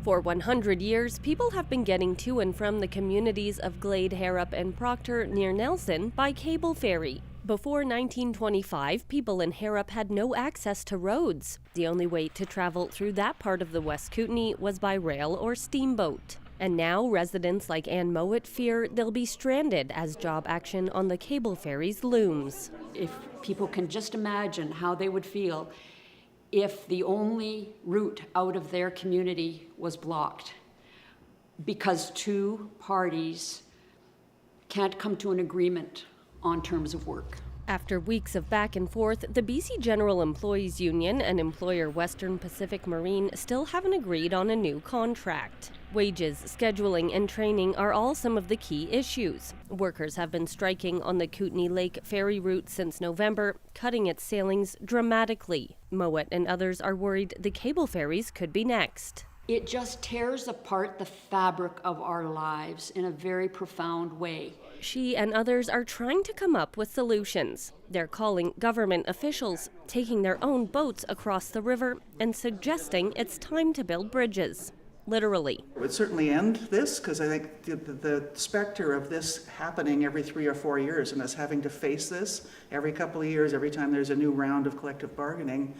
For 100 years, people have been getting to and from the communities of Glade, Harrop and Procter near Nelson by cable ferry. Before 1925, people in Harrop had no access to roads. The only way to travel through that part of the West Kootenay was by rail or steamboat. And now residents like Ann Mowat fear they'll be stranded as job action on the cable ferries looms. If people can just imagine how they would feel if the only route out of their community was blocked because two parties can't come to an agreement on terms of work. After weeks of back and forth, the BC General Employees Union and employer Western Pacific Marine still haven't agreed on a new contract. Wages, scheduling, and training are all some of the key issues. Workers have been striking on the Kootenay Lake ferry route since November, cutting its sailings dramatically. Mowat and others are worried the cable ferries could be next. It just tears apart the fabric of our lives in a very profound way. She and others are trying to come up with solutions. They're calling government officials, taking their own boats across the river, and suggesting it's time to build bridges. Literally. It would certainly end this, because I think the specter of this happening every 3 or 4 years and us having to face this every couple of years, every time there's a new round of collective bargaining,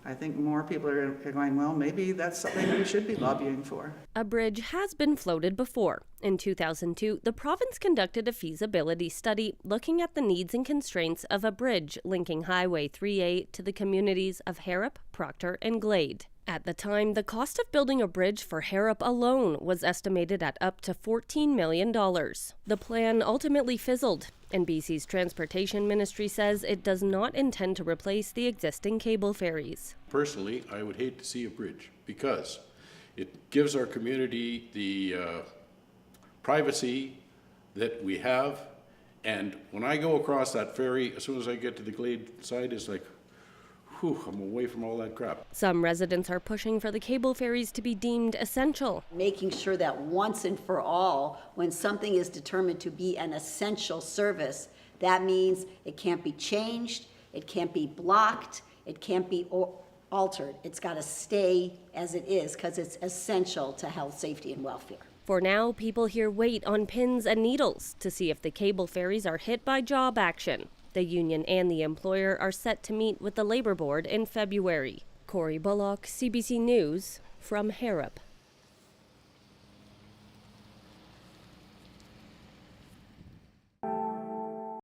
I think more people are going, well, maybe that's something we should be lobbying for. A bridge has been floated before. In 2002, the province conducted a feasibility study looking at the needs and constraints of a bridge linking Highway 3A to the communities of Harrop, Procter, and Glade. At the time, the cost of building a bridge for Harrop alone was estimated at up to $14 million. The plan ultimately fizzled, and BC's Transportation Ministry says it does not intend to replace the existing cable ferries. Personally, I would hate to see a bridge because it gives our community the privacy that we have, and when I go across that ferry, as soon as I get to the Glade side, it's like, I'm away from all that crap. Some residents are pushing for the cable ferries to be deemed essential. Making sure that once and for all, when something is determined to be an essential service, that means it can't be changed, it can't be blocked, it can't be altered. It's got to stay as it is because it's essential to health, safety, and welfare. For now, people here wait on pins and needles to see if the cable ferries are hit by job action. The union and the employer are set to meet with the Labour Board in February. Corey Bullock, CBC News, from Harrop.